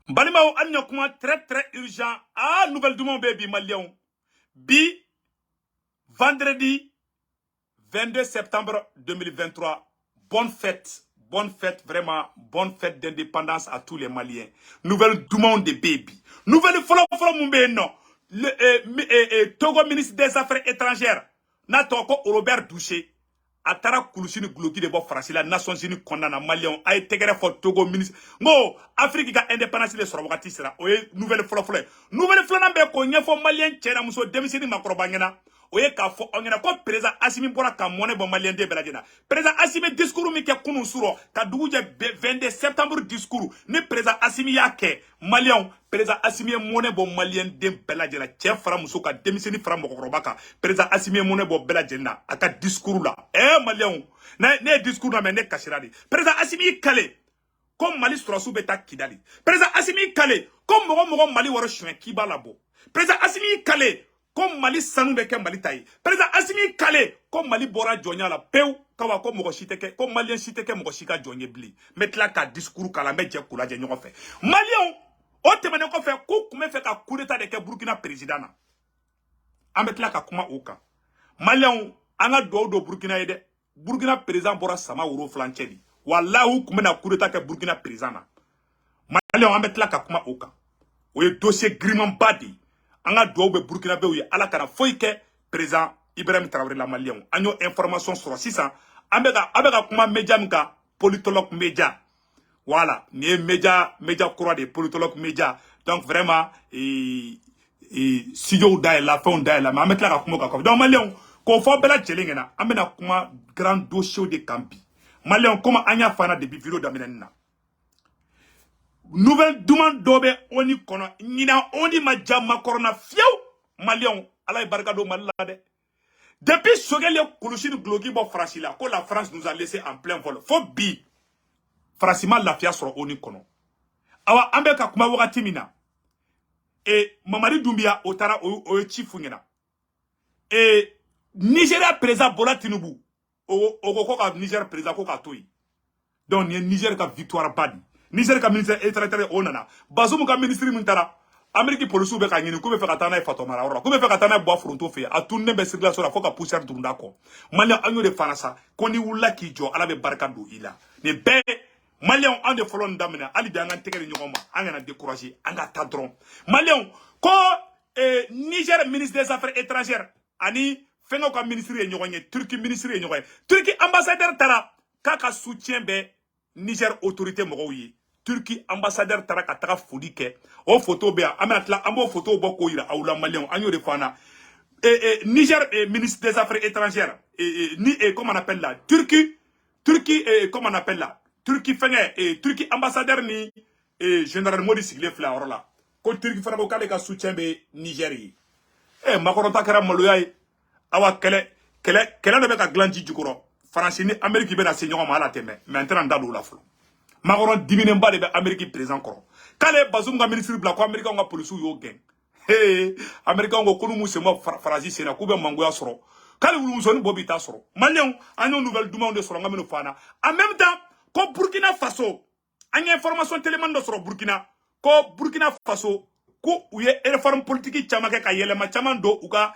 Balimao Anyokuma très très urgent. Ah, nouvelle du monde baby Malion. Bi vendredi 22 septembre 2023. Bonne fête, vraiment, bonne fête d'indépendance à tous les Maliens. Nouvelle du monde de baby. Nouvelle follow non. Togo ministre des Affaires étrangères. Natoko Robert Douché. Atara kulusini gloki de bo France la Nations Unies condamna Maliens a été fo Togo ministre. Ngo Afrique ka indépendance le soro wakati sera. Oye nouvelle follow. Nouvelle follow nambe ko nyefo Malien tchera muso demisini makroba ngena. Oye ka fo ongena ko président Assimi bora ka moné bo Malien de beladina. Président Assimi discours mi ke kunu suro ka duguje 22 septembre discours ni président Assimi yake Malien président Assimi moné bo Malien de beladina tche fara muso ka demisini fara makroba ka président Assimi moné bo beladina aka discours la Malien ne discours na me ne kashiradi président Assimi kale comme Mali surasu beta kidali président Assimi kale comme mogo Mali waro chwen kiba labo président Assimi kale comme Mali sanu beke Mali tayi président Assimi kale comme Mali bora jonya la peu kawa ko mogo shiteke comme Malien shiteke mogo shika jonye bli metla ka discours kala me je kula je nyoko fe Malien o temene ko fe ko kume fe ka coup d'état de ke Burkina président na ametla ka kuma oka Malien anga do Burkina yede Burkina président bora sama wuro flanchedi wallahu kumena coup d'état ke Burkina président na Malien ametla ka kuma oka oye dossier grimant badi anga do be Burkina be oye ala kana foike président Ibrahim Traoré la Malien anyo information sur 600 abega kuma média mka politologue média voilà ni média croix des politologues média donc vraiment studio da la fond da la ma metla ka kuma ka donc Malien ko fo bela jelengena amena kuma grand dossier de Campi Malien comment anya fana depuis vidéo d'amenena nouvelle demande dobe oni kono nina oni majama corona fiaw Malien ala barka do malade depuis sogele kulushini glogi bo France la ko la France nous a laissé en plein vol fo bi franciment la fia sur oni kono awa ambeka kuma wakati mina Mamadi Doumbia otara o chifu ngena Nigeria président Bola Tinubu ko ka Niger président ko ka toyi donc Niger ka victoire badi Niger ka ministre étranger onana Bazoum ka ministre mintara Amérique police be ka ngini ko be fe ka tana Fatomara ora ko be fe ka tana bo fronto fe a tourner be circulation la fo ka poussière dunda ko Malien anyo de fanasa ko ni wula ki jo ala be barka do ila ne be Malien en de folon damena ali bi anga tegere nyoma anga na décourager anga tadron Malien ko Niger ministre des affaires étrangères ani fengo ka ministre e nyoganye Turquie ministre e nyoganye Turquie ambassadeur tara kaka soutien be Niger autorité mogoyi Turquie ambassadeur tara ka taka foli ke o photo be amatla ambo photo boko ira awla Malien anyo de fana Niger ministre des affaires étrangères comment on appelle là Turquie comment on appelle là Turquie fenge Turquie ambassadeur ni général Modi sigle fla là ko Turquie fana ko kale ka soutien be Nigerie makoro takara maloyay awa kele no be ka glandi jukoro France ni Amérique be na seño ma la teme maintenant ndalo la flo makoro dimine mba de be Amérique président koro kale Bazoum ga ministre bla ko Amérique nga police yo gen Amérique ngo kunu mu se mo France sena ku be mango ya soro kale wulu zone bobi ta soro Malien anyo nouvelle du monde soro nga meno fana en même temps ko Burkina Faso anya information téléman soro Burkina ko Burkina Faso ko uye réforme politique chamake ka yelema chaman do uka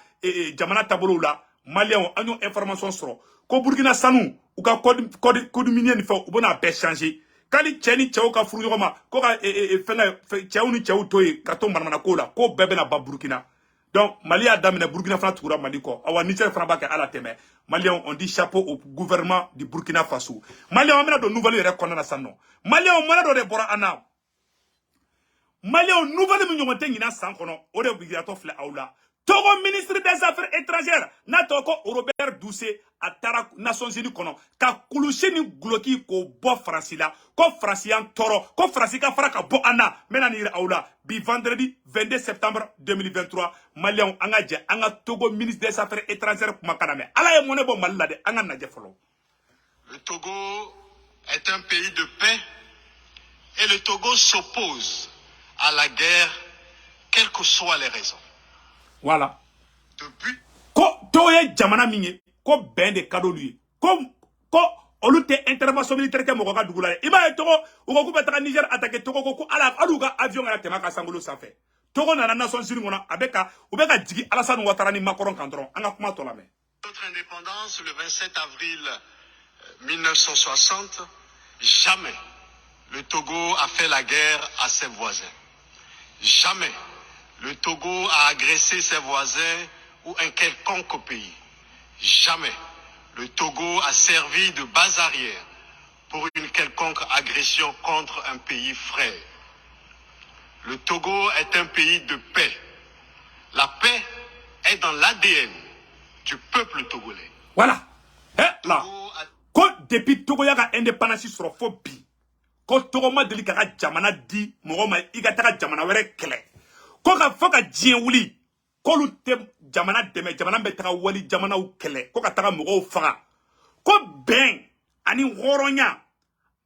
jamana tabolo la Malien anyo information soro ko Burkina sanu uka code minier ni fa ubona be changer kali cheni chao ka furu ma ko ka fenga chao ni chao toy ka to marmana ko la ko bebe na ba Burkina donc Mali a damine Burkina fana tukura Mali ko awa Niger fana ba ka ala teme Malien on dit chapeau au gouvernement du Burkina Faso Malien on mena de nouvelles reconnaissance sanno Malien on mena do de bora ana Malien nouvelle mi nyonte ngina san kono o de bigato fle aula Togo ministre des affaires étrangères na toko Robert Doucé a tara Nations Unies kono ka kulusheni gloki ko bo France la ko Francien toro ko France ka fraka bo ana mena ni aula bi vendredi 22 septembre 2023 Malien anga Togo ministre des affaires étrangères kuma kaname ala e moné bo Mali de anga na jefolo. Le Togo est un pays de paix et le Togo s'oppose à la guerre quelles que soient les raisons. Voilà. Depuis ko toye jamana minye ko ben de cadeau lui ko olu te intervention militaire ke moko ka dugula ima e togo uko ku betaka Niger attaquer togo ko ala aluga avion ala tema ka sangolo sanfɛ togo nana nation sini ngona abeka ubeka jigi Alassane Ouattara ni Macron kandron anga kuma to la me. Notre indépendance le 27 avril 1960, jamais le Togo a fait la guerre à ses voisins. Jamais le Togo a agressé ses voisins ou un quelconque pays. Jamais le Togo a servi de base arrière pour une quelconque agression contre un pays frère. Le Togo est un pays de paix. La paix est dans l'ADN du peuple togolais. Voilà. Là. Quand depuis Togo yaga indépendance sur phobie. Quand Togo ma deli kaka jamana di mogoma igataka jamana were kele. Quand ka foka dien ko lu te jamana deme jamana betaka wali jamana u kele ko ka taka mogo faga ko ben ani horonya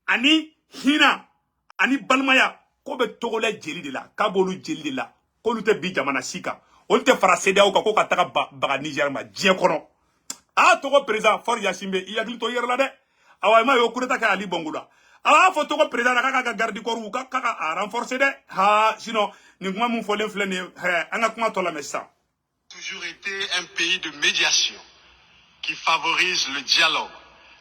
ani hina ani balmaya ko be togola jeli de la ka bolu jeli de la ko lu te bi jamana sika on te fara CEDEAO ko ka taka baga Niger ma dien kono a togo président For Yasimbe iyagli to yer la de awa ma yo kureta ka Ali Bongola ala fo togo président ka garde corps ka a renforcer de ha sinon ni kuma mun folen flene anga kuma to la messa. Toujours été un pays de médiation qui favorise le dialogue,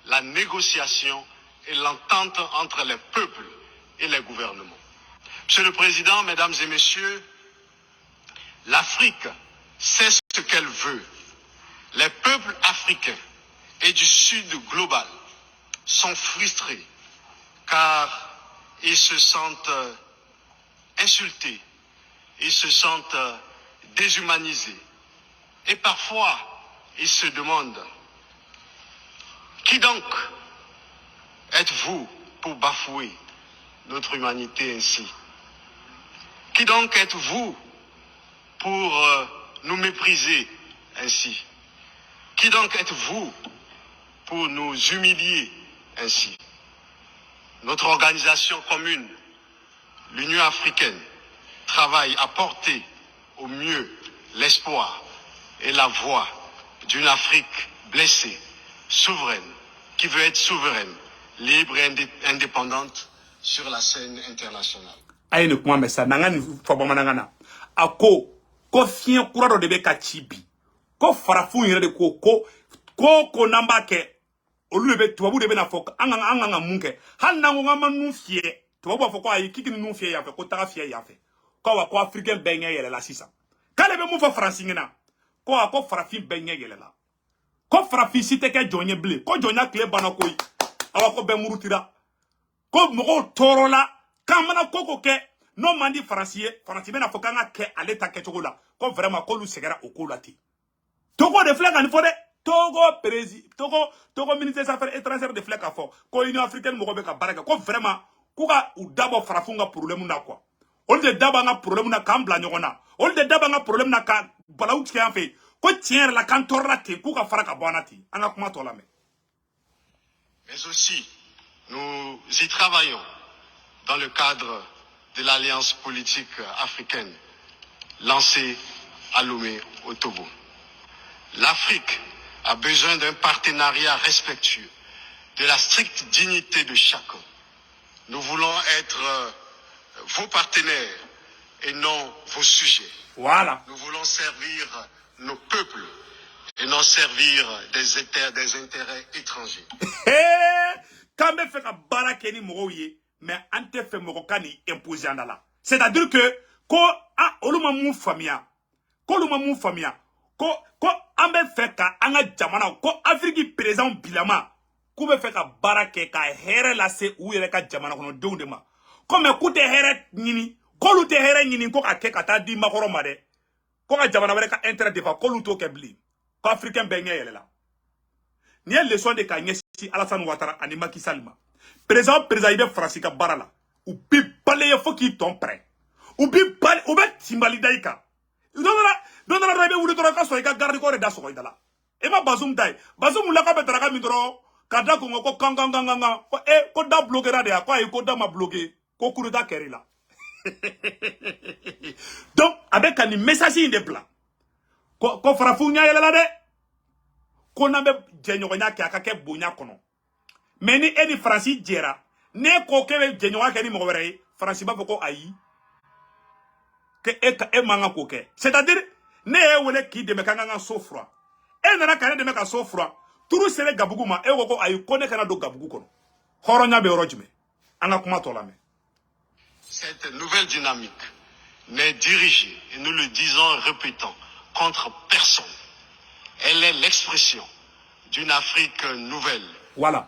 la négociation et l'entente entre les peuples et les gouvernements. Monsieur le Président, Mesdames et Messieurs, l'Afrique sait ce qu'elle veut. Les peuples africains et du Sud global sont frustrés car ils se sentent insultés, ils se sentent déshumanisés. Et parfois, ils se demandent, qui donc êtes-vous pour bafouer notre humanité ainsi? Qui donc êtes-vous pour nous mépriser ainsi? Qui donc êtes-vous pour nous humilier ainsi? Notre organisation commune, l'Union africaine, travaille à porter au mieux l'espoir et la voix d'une Afrique blessée, souveraine, qui veut être souveraine, libre et indépendante sur la scène internationale. Aye ne kuma mesa nangani fabama nangana ako ko fien kurado de be ka chibi ko farafu yere de ko namba ke olu be tubabu de be na fok anga munke hanango ngama nu fie tubabu afoko ayi kikini nu fie ya fe ko taga fie ya fe ko wa ko africain benye yele la sisa kale be mu fo francingina ko ako farafin benye yele la ko farafi site ke jonye ble ko jonya kle bana koyi awa ko be murutira ko mogo torola kamana koko ke no mandi français bena fokanga ke aleta ke chogola ko vraiment ko lu segera okolati Togo de flek an fode Togo ministre des affaires étrangères de flek afo ko Union africaine mo be ka baraka ko vraiment kuka u dabo farafunga problème na quoi on de daba nga problème na kambla nyogona on de daba nga problème na ka balaou ki en fait ko tiens la kantorla te kuka faraka bonati anga kuma to la mais aussi nous y travaillons dans le cadre de l'Alliance politique africaine lancée à Lomé au Togo. L'Afrique a besoin d'un partenariat respectueux, de la stricte dignité de chacun. Nous voulons être vos partenaires et non vos sujets. Voilà. Nous voulons servir nos peuples et non servir des intérêts étrangers. Quand me fait ka barakeni mogoye mais ante fait mogokani imposer andala. C'est-à-dire que ko a oluma mu famia. Ko oluma mu famia. Ko ambe fait ka anga jamana ko Afrique présent bilama. Ko be fait ka barake ka here la se ou yere ka jamana kono deunde ma. Ko me ku te here nyini, ko lu te here nyini ko ka ke kata di makoro made. Ko ka jamana were ka intérêt de fa ko lu to ke bli. Ko africain benye yele la. Ni a leçon de ka nyesi Alassane Ouattara ani Macky Sall ma. Président ibe Fransika barala. Ou bi balaye fo ki ton prêt. Ou bi timbali daika. Dondala rebe wuli to ka so ka garde ko re da so idala. E ma Bazoum dai. Bazoum la ka betara ka mitro kada ko ko kanganganga ko da bloquer de ko ay ko da ma bloquer ko kuru da kerila. Donc avec un message in de plan. Ko farafu nya yela de. Ko na be jenyo nya ke aka ke bonya kono. mais ni eni Francis djera ne ko kebe djenwa ke ni mo wéré Francis ba foko ayi que e manga ko ke c'est-à-dire ne e wele ki de me kanga so froid e nana kane de me ka so froid turu sere gabugu ma e ko ayi ko ne kana do gabugu kono horonya be orojime anga kuma tola me. Cette nouvelle dynamique n'est dirigée, et nous le disons et répétons, contre personne. Elle est l'expression d'une Afrique nouvelle. Voilà.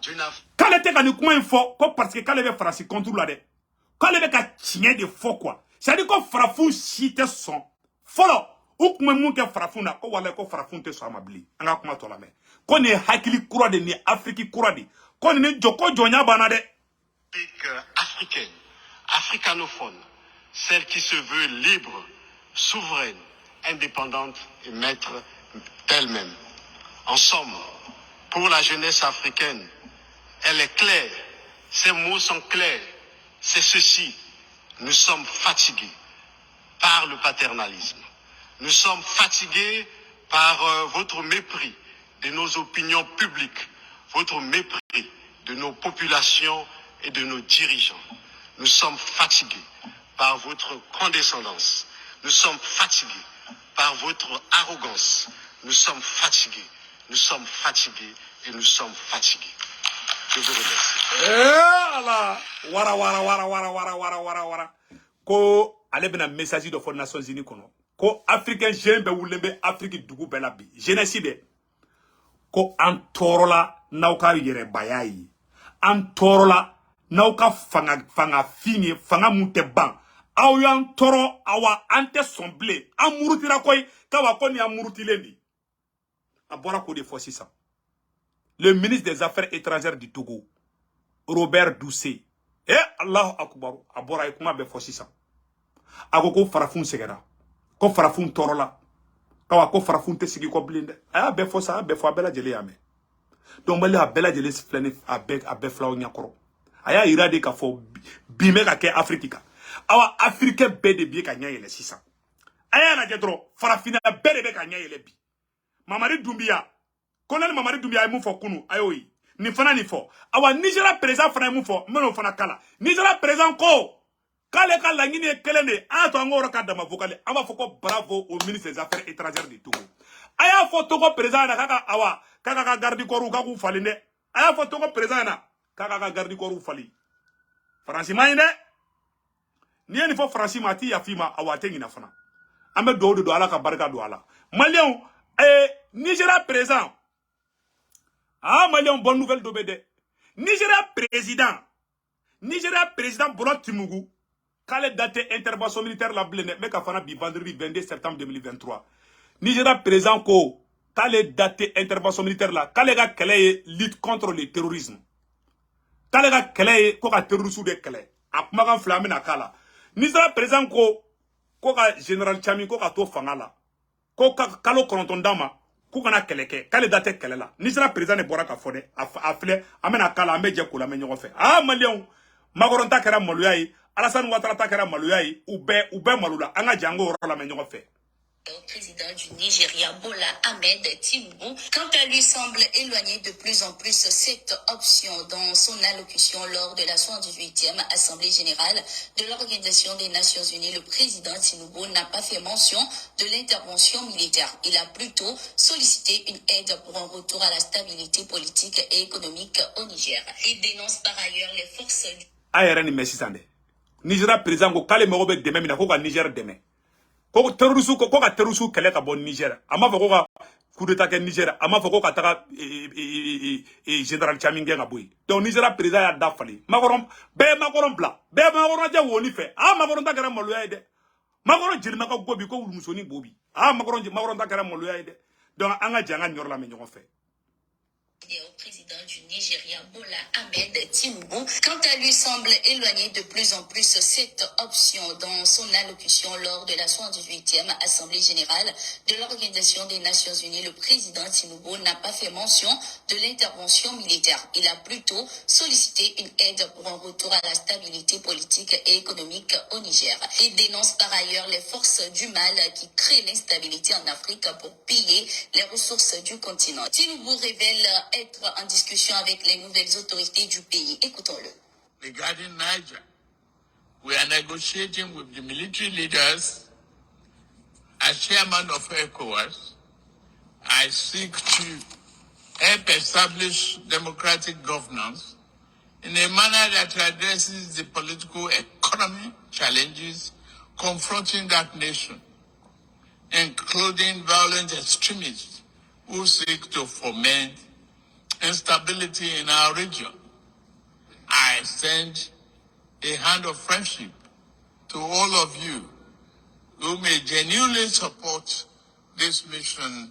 Quand elle était quand nous comment fort, parce que quand elle avait France contre la de, quand elle avait qu'à tirer des faux quoi. C'est-à-dire qu'on frafou chite son. Follow. Ou comment mon que frafou na, ko wala ko frafou te so amabli. Anga kuma tola me. Qu'on est hakili kura de ni Afrique kura de. Qu'on est joko jonya banade. Africaine, africanophone, celle qui se veut libre, souveraine, indépendante et maître d'elle-même. En somme, pour la jeunesse africaine, elle est claire, ses mots sont clairs, c'est ceci, nous sommes fatigués par le paternalisme, nous sommes fatigués par votre mépris de nos opinions publiques, votre mépris de nos populations et de nos dirigeants. Nous sommes fatigués par votre condescendance. Nous sommes fatigués par votre arrogance. Nous sommes fatigués. Nous sommes fatigués et nous sommes fatigués. Je vous remercie. Wara. Ko ale bena message de for Nations Unies kono. Ko africain jeune be wulembe Afrique dugu bela bi. Jeunesse be. Ko antorola nauka yere bayayi. Antorola nauka fanga fini fanga munteban. Aw yan toro awa ante somble. Amurutira koy kawa koni amurutilendi. Abora ko de fosisa. Le ministre des Affaires étrangères du Togo, Robert Doucet. Allahu Akbar. Abora ikuma be fosisa. Agoko farafun segera. Ko farafun torola. Kawa ko farafun te sigi ko blinde. Be fosa be fo abela jele yame. Donc mali abela jele siflene abe flaw nyakoro. Aya irade ka fo bime ka ke Afrika. Awa Afrique be de bi ka nyayele sisa. Aya na jedro farafina be de be ka nyayele bi. Mamadi Doumbia. Colonel Mamadi Doumbia mu fo kunu ayoyi. Ni fana ni fo. Awa Nigeria président fana mu fo meno fana kala. Nigeria président ko kale ka langini kelene ato angoro ka dama vocale aba foko bravo au ministre des Affaires étrangères du Togo. Aya fo Togo président na kaka awa kaka ka gardi koru ka ku falinde. Aya fo Togo président na kaka ka gardi koru fali. Franchement inde ni en fo franchement ti ya fima awa tengi na fana. Ambe do ala ka barka do ala. Malien Nigeria président. Ah Malien bonne nouvelle d'obédé. Nigeria président Bola Tinubu. Quand les dates intervention militaire la blende, mais qu'à bi vendredi 22 septembre 2023. Nigeria président ko, quand les dates intervention militaire là, quand les gars kele lutte contre le terrorisme. Quand les gars kele ko ka terrorisme de kele. Akuma flamme na kala. Nigeria président ko ka général Chami ko ka to fangala. Ko ka kalo kontondama ko kana keleke. Quand les dates kele là. Nigeria président ne bora ka fode afle amena kala ambeje ko la menyo fe. Ah Malion Magoronta kera maluyai, Alassane Ouattara kera maluyai, ube malula, anga jango la menyo fe. Au président du Nigeria, Bola Ahmed Tinubu, quant à lui, semble éloigner de plus en plus cette option dans son allocution lors de la 78e Assemblée générale de l'Organisation des Nations Unies. Le président Tinubu n'a pas fait mention de l'intervention militaire. Il a plutôt sollicité une aide pour un retour à la stabilité politique et économique au Niger. Il dénonce par ailleurs les forces du... Nigeria président ko kale mo be deme mina ko ka Niger deme. Ko terrorisme ko ka terrorisme kele ka bon Niger. Ama fa ko ka coup d'état ke Niger, ama fa ko ka taka général Chaminge nga boy. Donc Nigeria président ya dafali. Makorom bla. Be makorom ja woni fe. Ah makorom ta kara maloya ide. Makorom jili maka gobi ko musoni bobi. Ah makorom ta kara maloya ide. Donc anga janga nyor la me nyon fe. Au président du Nigeria, Bola Ahmed Tinubu, quant à lui, semble éloigner de plus en plus cette option dans son allocution lors de la 78e Assemblée générale de l'Organisation des Nations Unies. Le président Tinubu n'a pas fait mention de l'intervention militaire. Il a plutôt sollicité une aide pour un retour à la stabilité politique et économique au Niger. Il dénonce par ailleurs les forces du mal qui créent l'instabilité en Afrique pour piller les ressources du continent. Tinubu révèle être en discussion avec les nouvelles autorités du pays. Écoutons-le. Regarding Niger, we are negotiating with the military leaders. As chairman of ECOWAS, I seek to help establish democratic governance in a manner that addresses the political economy challenges confronting that nation, including violent extremists who seek to foment instability in our region. I extend a hand of friendship to all of you who may genuinely support this mission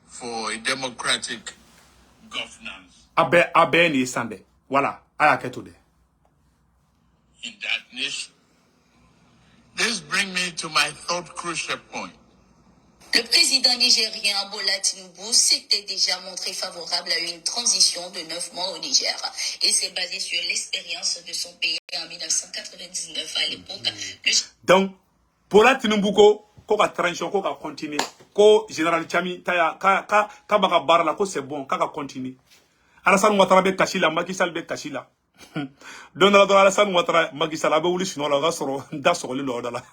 for a democratic governance Abe ni sande. Voilà. Aya keto de. in that nation. This brings me to my third crucial point. Le président nigérien Bola Tinubu s'était déjà montré favorable à une transition de 9 mois au Niger. Il s'est basé sur l'expérience de son pays en 1999 à l'époque. Donc, Bola Tinubu ko ka transition ko ka continuer. Ko général Chami taya ka baka bar la ko c'est bon ka continuer. Alassane Ouattara be kashila, Macky Sall be kashila. Donald Alassane Ouattara Macky Sall be wuli sino la ga soro nda sogoli lo dala.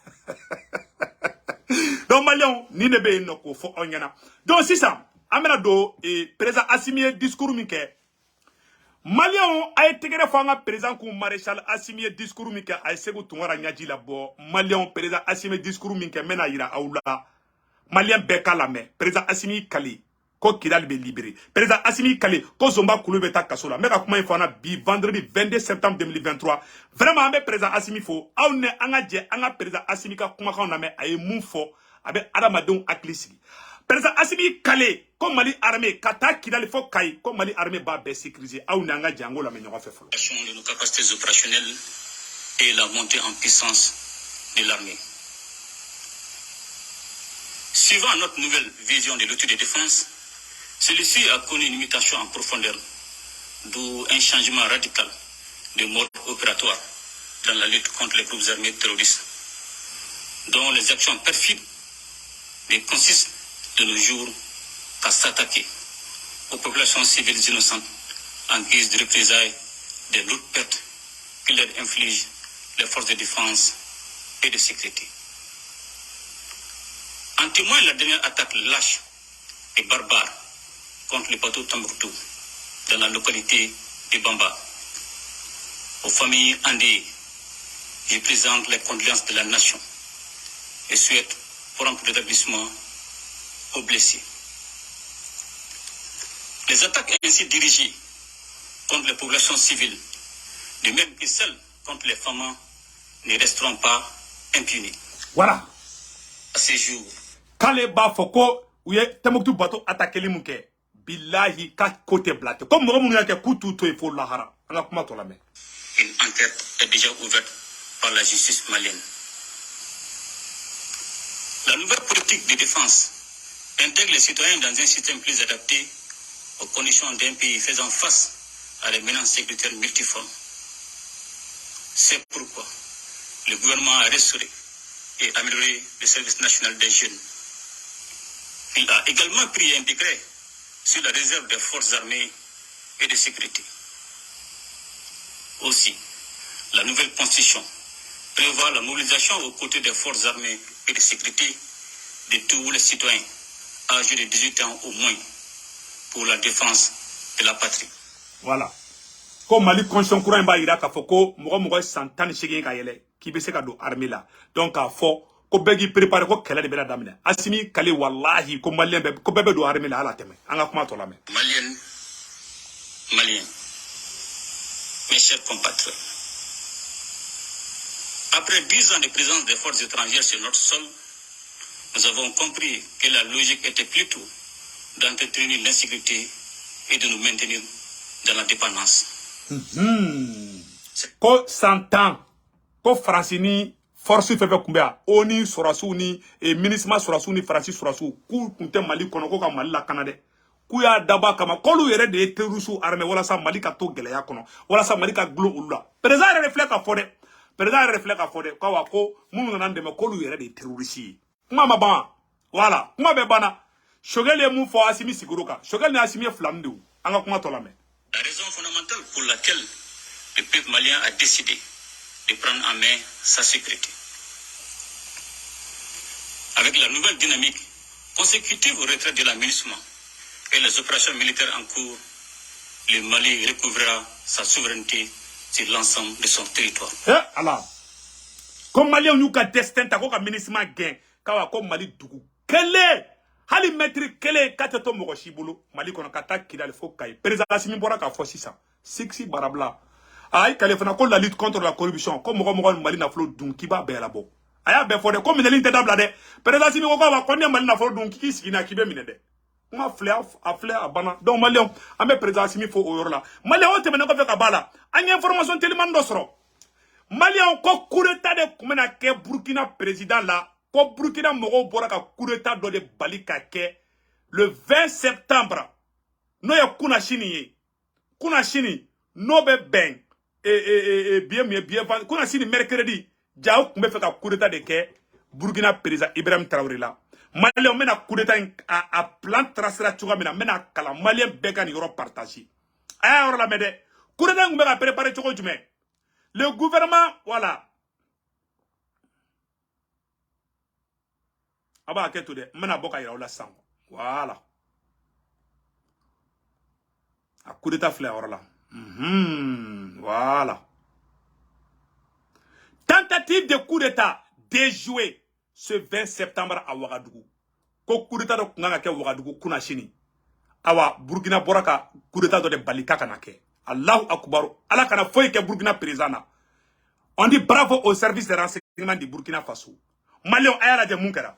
Donc Malion ni ne be no ko fo onyana. Donc c'est ça. Amena do et président Assimi discours mi ke. Malion a été géré fanga président ko maréchal Assimi discours mi ke ay segu tungara nyaji la bo. Malion président Assimi discours mi ke mena ira awla. Malien be kala me président Assimi Kali ko Kidal be libéré. Président Assimi Kali ko Zomba Kulu be ta kasola. Me ka kuma infana bi vendredi 22 septembre 2023. Vraiment ambe président Assimi fo. Aw ne anga je anga président Assimi ka kuma ka na me ay mun fo abe Adamadon aklisi. Président Assimi Kali ko Mali armée kata Kidal fo kai ko Mali armée ba be sécuriser. Aw ne anga je angola me nyoga fe fo. De nos capacités opérationnelles et la montée en puissance de l'armée. Suivant notre nouvelle vision de l'outil de défense, celui-ci a connu une mutation en profondeur, d'où un changement radical de mode opératoire dans la lutte contre les groupes armés terroristes, dont les actions perfides ne consistent de nos jours qu'à s'attaquer aux populations civiles innocentes en guise de représailles des lourdes pertes que leur infligent les forces de défense et de sécurité. En témoigne la dernière attaque lâche et barbare contre le bateau Tambouctou dans la localité de Bamba. Aux familles endeuillées, je présente les condoléances de la nation et souhaite prompt rétablissement aux blessés. Les attaques ainsi dirigées contre les populations civiles, de même que celles contre les femmes, ne resteront pas impunies. Voilà. À ces jours, Kale ba foko uye Tambouctou bateau attaquer limuke. Billahi ka côté blate. Comme mo mun yake kutu to ifo lahara. Anga kuma to la me. une enquête est déjà ouverte par la justice malienne. La nouvelle politique de défense intègre les citoyens dans un système plus adapté aux conditions d'un pays faisant face à des menaces sécuritaires multiformes. C'est pourquoi le gouvernement a restauré et amélioré le service national des jeunes. Il a également pris un décret sur la réserve des forces armées et de sécurité. Aussi, la nouvelle constitution prévoit la mobilisation aux côtés des forces armées et de sécurité de tous les citoyens âgés de 18 ans au moins pour la défense de la patrie. Voilà. Comme Mali constitution courant ba ira ka foko mogo santane shege ka yele ki be se ka do armée là. Donc a fo ko begi préparer ko kala de bela damina. Assimi Kali wallahi ko malien be ko bebe do armée là ala teme. Anga kuma to la me. Maliens, mes chers compatriotes, après 10 ans de présence des forces étrangères sur notre sol, nous avons compris que la logique était plutôt d'entretenir l'insécurité et de nous maintenir dans la dépendance. Ko santan ko francini force fefe kumbea oni sorasu ni e ministre sorasu ni francis sorasu ku kunte Mali kono ko ka Mali la kanade ku ya daba kama kolu yere de terusu armée wala sa Mali ka to gele ya kono wala sa Mali ka glo ulla président reflète a fode président reflète a fode ko wa ko munu nan de me kolu yere de terroriste kuma maba voilà kuma be bana shogel ye mu fo Assimi Siguruka shogel ni Assimi flamdu Anga kuma to la mais. La raison fondamentale pour laquelle le peuple malien a décidé de prendre en main sa sécurité. Avec la nouvelle dynamique consécutive au retrait de l'aménagement et les opérations militaires en cours, le Mali recouvrira sa souveraineté sur l'ensemble de son territoire. Allah. Comme Mali on ka destin ta ko ka ministre gain kawa ko Mali dugu. Kele hali maître kele kateto mo shibulu Mali kono kata kidal fo kay. Président Assimi bora ka fo 600. Sixi barabla. Ay kale fana ko la lutte contre la corruption comme mo Mali na flo dun kiba be la bo. Aya be fo de comme ne linte dabla de. Président Assimi ko ba ko ne Mali na flo dun kiki sigina kibe mine de. On a fleur à bana. Donc Malion, on met président Assimi fo oyorola. Malion on te mena ko fe ka bala. Anya information tellement d'osro. Malion ko coup d'état de kumena ke Burkina président là. Ko Burkina mogo bora ka coup d'état do de bali ka ke le 20 septembre. No ya kuna shini ye. Kuna shini no be ben bien kuna shini mercredi. Jaou kumbe fe ka coup d'état de ke Burkina président Ibrahim Traoré là. Malien mena coup d'état a plan tracera tchouga mena kala malien beka ni yoro partager. Aya yoro la mede. Coup d'état ngumbe ka préparer tchougo jume. Le gouvernement voilà. Aba aketo de mena boka ira ola sang. Voilà. A coup d'état fleur yoro la. Voilà. Tentative de coup d'état déjouée ce 20 septembre à Ouagadougou. Ko coup d'état do nganga ke Ouagadougou kuna shini. Awa Burkina boraka coup d'état do de balika kanake. Allahu akbar. Ala kana foye ke Burkina président. On dit bravo au service de renseignement du Burkina Faso. Malion ayala de munkara.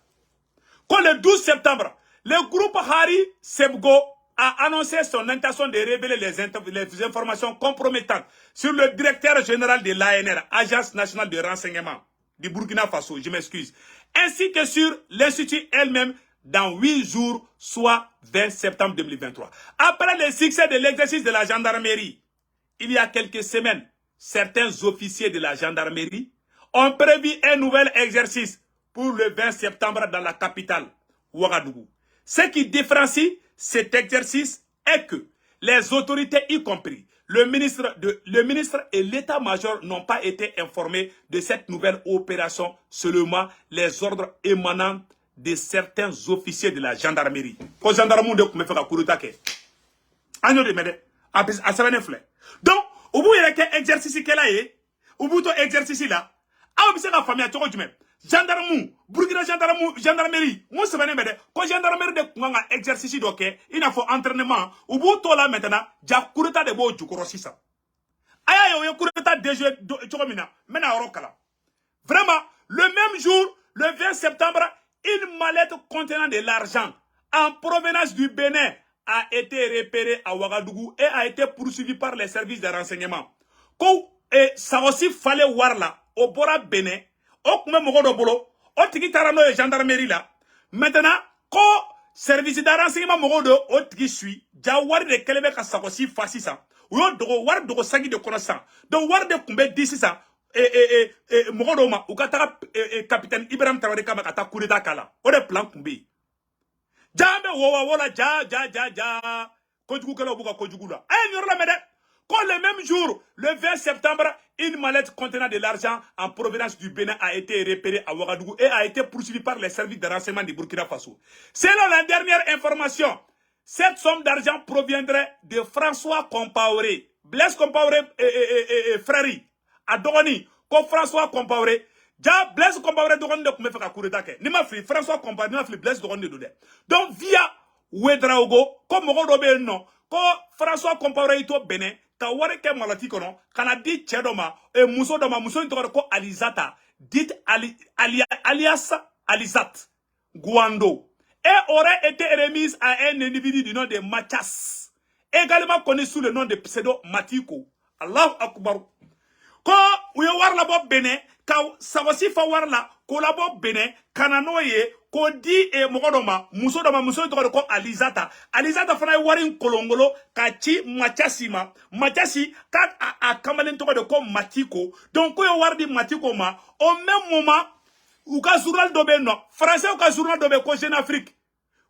Quand le 12 septembre, le groupe Hari Sebgo a annoncé son intention de révéler les informations compromettantes sur le directeur général de l'ANR, Agence nationale de renseignement du Burkina Faso, je m'excuse, ainsi que sur l'institut elle-même dans 8 jours, soit 20 septembre 2023. Après le succès de l'exercice de la gendarmerie, il y a quelques semaines, certains officiers de la gendarmerie ont prévu un nouvel exercice pour le 20 septembre dans la capitale, Ouagadougou. Ce qui différencie cet exercice est que les autorités, y compris le ministre et l'état-major, n'ont pas été informés de cette nouvelle opération, seulement les ordres émanant de certains officiers de la gendarmerie. Ko gendarme de kume feka kuruta ke. Anyo de mede. A sabane fle. Donc, au bout il y a exercice qu'elle a eu, au bout de exercice là, a observé la famille à Toko Djume. Gendarme, Burkina gendarmerie, moi c'est bien mais quand gendarmerie de Kouanga exercice d'ok, il a fait entraînement, au bout de là maintenant, j'ai courta de beau du corosisa. Aïe, yo courta de jeu Chomina, mena Orokala. Vraiment, le même jour, le 20 septembre, une mallette contenant de l'argent en provenance du Bénin a été repérée à Ouagadougou et a été poursuivie par les services de renseignement. Ça aussi fallait voir là, au Bora Bénin. O kume mogo do bolo o tigi tara no gendarmerie là maintenant ko service de renseignement mogo do o tigi suit ja wari de kelebe ka sakosi fasi sa o yo dogo wari dogo sagi de connaissance donc wari de kumbe disi sa mogo do ma o ka taka capitaine Ibrahim Traoré ka ta coup d'état kala o de plan kumbe jambe wo wala ja kojugu kala buka kojugu la ay ñor la mede ko le même jour le 20 septembre une mallette contenant de l'argent en provenance du Bénin a été repérée à Ouagadougou et a été poursuivie par les services de renseignement du Burkina Faso. Selon la dernière information, cette somme d'argent proviendrait de François Compaoré. Blaise Compaoré frère à Dogoni, ko François Compaoré. Ja Blaise Compaoré Dogoni de kume feka kureta ke. Ni ma fli François Compaoré, ni ma fli Blaise Dogoni de dode. Donc via Ouedraogo, comme Mogo Dobe non, ko François Compaoré ito Bénin, ka wari ke malati kono kana di chedoma muso doma muso intoro ko Alizata dit alias Alizat Guando et aurait été remise à un individu du nom de Mathias, également connu sous le nom de pseudo Matiko. Allahu Akbar. Ko uye war la bo Bénin ka sawasi fa war la ko la bo Bénin kana noye ko di mogodoma muso intoro ko Alizata fana warin kolongolo ka ci Machasi ka a kamalen to de ko Matiko donc ko war di Matiko ma au même moment ou ka journal dobe no français ou ka journal dobe ko Jeune Afrique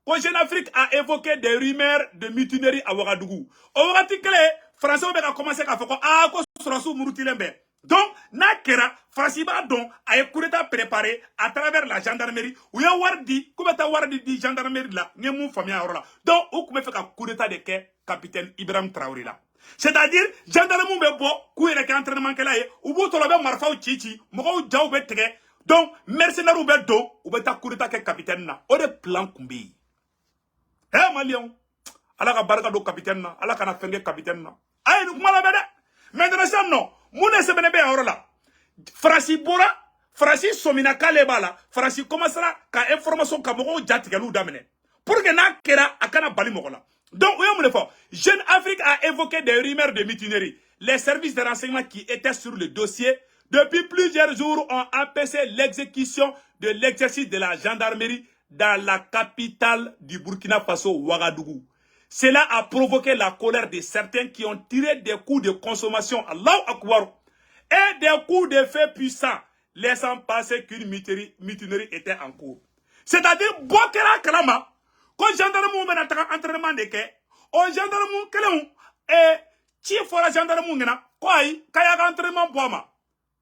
Quand Jeune Afrique a évoqué des rumeurs de mutinerie à Ouagadougou. Au Ouagadougou, Français ont commencé à faire quoi? Ah, quoi, sur Murutilembe. Donc, Nakera, Franciba donc, a un coup d'état préparé à travers la gendarmerie. Où il y a Wardi, comment t'as Wardi dit gendarmerie là, n'y a mon famille à Rola. Donc, où comment fait un coup d'état de capitaine Ibrahim Traoré là. C'est-à-dire, gendarmerie be bo, coup il y a entraînement qu'elle a, ou bout on a marfa ou chichi, moko jaou be tege. Donc, mercenaire ou be do, ou be ta coup d'état capitaine là. O de plan kumbi. Eh, Malion. Allah ka baraka do capitaine na, Allah kana fenge capitaine na. Aïe, nous kumala bede. Maintenant, ça non. Moune se benebe à Orola. Franci Bora, Franci Somina Kalebala, Franci commencera ka information kamoko jatigalou damene. Pour que na kera akana bali mokola. Donc, oui, on le fait. Jeune Afrique a évoqué des rumeurs de mutinerie. Les services de renseignement qui étaient sur le dossier depuis plusieurs jours ont empêché l'exécution de l'exercice de la gendarmerie dans la capitale du Burkina Faso, Ouagadougou. Cela a provoqué la colère de certains qui ont tiré des coups de consommation, Allahu Akbar, et des coups de feu puissants, laissant penser qu'une mutinerie était en cours. C'est-à-dire, Bokera Kalama, quand gendarme m'a dit entraînement de quai, au gendarme Kalama, et chief for la gendarme ngena, quoi, kaya entraînement boama,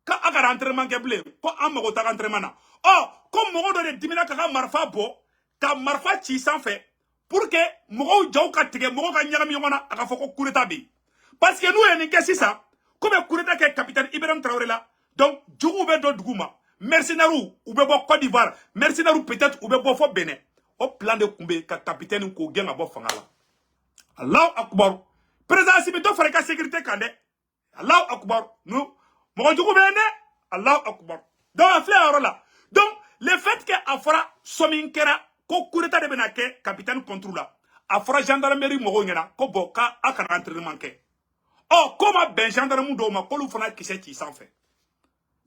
ka aga entraînement keble, ko amako ta entraînement. Oh, comme mon de dimina kaka marfa bo, ka marfa chi sans fait. Pour que moko jaw ka tege moko ka nyagami yona aka foko coup d'état bi parce que nous en kesi ça comme coup d'état que capitaine Ibrahim Traoré là donc djougou be do duguma mercenaire ou be bo Côte d'Ivoire mercenaire peut-être ou be bo fo Bénin au plan de kumbe ka capitaine ko genga bo fangala Allahu Akbar président sibito fareka sécurité kande Allahu Akbar nous moko djougou be ne Allahu Akbar donc frère là donc le fait que afra sominkera ko kureta de benake capitaine contrôle là a fora gendarmerie mogo ngena ko boka akana entraînement ke oh comme ben gendarme do ma ko lu fana kisse ci sans fait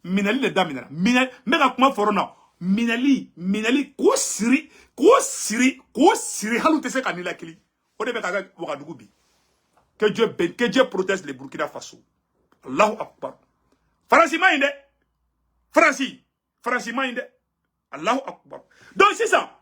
minali le damina minali mega kuma forona minali ko siri halu tese kanila kili o de be kaga Ouagadougou bi que Dieu protège les Burkina Faso Allahu Akbar Franci mainde Allahu Akbar donc c'est ça.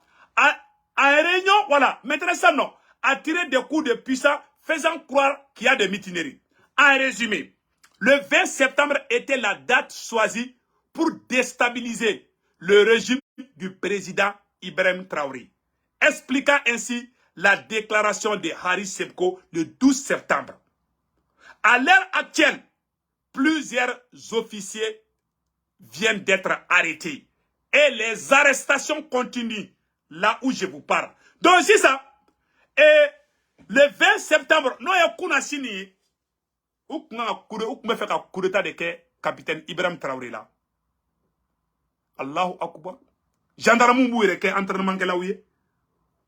À réunion, voilà, maintenant ça non, a tiré des coups de puissance faisant croire qu'il y a des mutineries. En résumé, le 20 septembre était la date choisie pour déstabiliser le régime du président Ibrahim Traoré, expliquant ainsi la déclaration de Haris Sebko le 12 septembre. À l'heure actuelle, plusieurs officiers viennent d'être arrêtés et les arrestations continuent. Là où je vous parle. Donc c'est ça. Et le 20 septembre, nous avons signé où me fait un coup d'état de capitaine Ibrahim Traoré là. Allahu Akbar. Gendarme mouire que entraînement que là où est.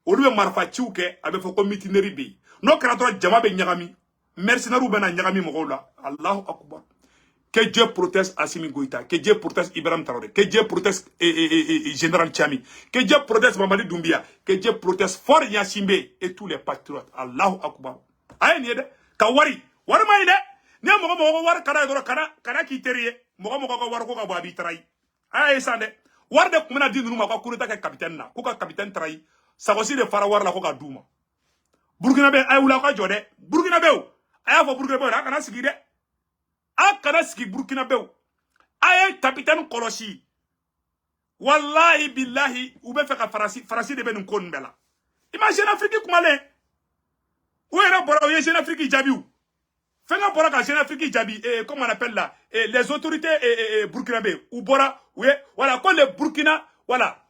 Au lieu de marfa tchouke avec faux mutinerie bi. Non créateur jama be nyagami. Mercenaire ou ben nyagami mogola. Allahu Akbar. Que Dieu protège Assimi Goïta, que Dieu protège Ibrahim Traoré, que Dieu protège Général Tchami, que Dieu protège Mamadi Doumbia, que Dieu protège Fort Yassimbe et tous les patriotes. Allahu Akbar. Aïe niede, kawari, wari maïde, ni a mogo war kana dora kana kiterie, mogo war ko ka babi trai. Aïe sande, war de kumena di numa ko kureta ke capitaine na, ko ka capitaine trai, sa aussi de fara war la ko ka duma. Burkina be ay wula ko jode, Burkina be o, aya fo Burkina be na kana sigide. A kanaski Burkina Bew aye capitaine Kolosi wallahi billahi ou be feka farasi de ben kon bela imagine Afrique kumale ou era bora ou jeune Afrique jabiou fenga bora ka jeune Afrique jabi et comment on appelle là et les autorités burkinabé ou bora oui voilà quand le Burkina voilà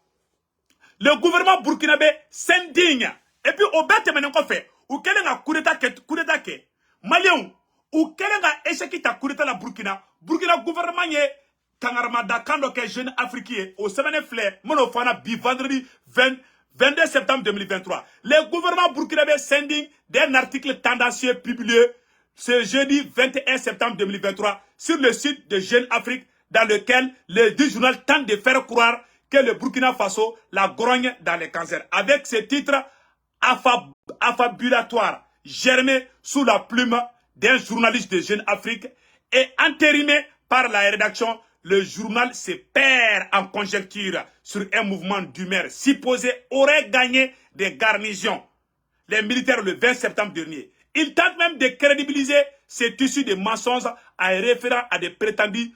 le gouvernement burkinabé s'indigne et puis au bête maintenant qu'on fait ou quel est un coup d'état que malien ou quel est échec ta coup d'état la Burkina gouvernement y est kangarmada kando ke jeune africain au semaine flair monofana bi vendredi 22 septembre 2023 le gouvernement burkinabé sending d'un article tendancieux publié ce jeudi 21 septembre 2023 sur le site de Jeune Afrique dans lequel le dit journal tente de faire croire que le Burkina Faso la grogne dans les cancers avec ce titre affabulatoire germé sous la plume d'un journaliste de Jeune Afrique et entérimé par la rédaction. le journal se perd en conjecture sur un mouvement d'humeur supposé aurait gagné des garnisons. Les militaires le 20 septembre dernier. Ils tentent même de crédibiliser ces tissus de mensonges en référant à des prétendues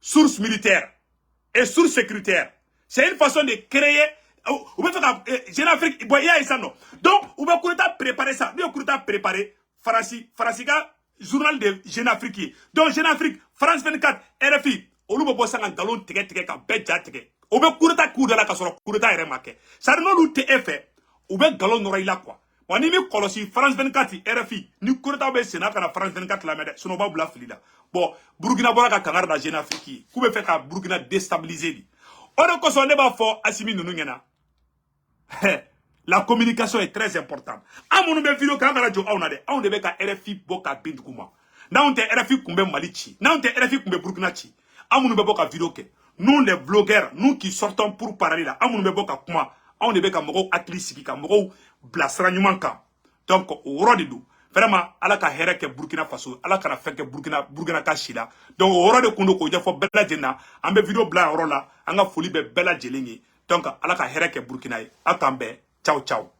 sources militaires et sources sécuritaires. C'est une façon de créer. Ou bien Jeune Afrique, il y a ça non. Donc, on va préparer ça. Nous avons préparé Farasiga, journal de Jeune Afrique. Donc, Jeune Afrique, France 24, RFI. On va bosser un galon tige ka beja tige. On va courir de la casserole, courir à remarquer. Ça ne nous fait. On va galon n'aurait là quoi. On y met colosi France 24 RFI. Ni courir à Sénat à France 24 la merde. Sinon, on va bla filida. Bon, Burkina Faso kangar da Jeune Afrique. Comment faire ka Burkina déstabiliser? On a qu'on n'est pas fort Assimi Nounouniana. La communication est très importante. Amoun be vidéo quand radio on a des on devait ka RFI boka bindukuma. Na on te RFI kumbe Malichi. Na on te RFI kumbe Burkina chi. Amoun be boka vidéo ke. Nous les vlogueurs, nous qui sortons pour parler là, amoun be boka kuma. On devait ka mogo atlisiki ka mogo blasra nyumanka. Donc au rodidou. Vraiment, ala ka here ke Burkina Faso, ala ka fait que Burkina ka shida. Donc au rod de kundo ko jafo bella jena, ambe vidéo bla rola, anga folie be bella jelingi. Donc ala ka here ke Burkina. Atambe. Ciao, ciao.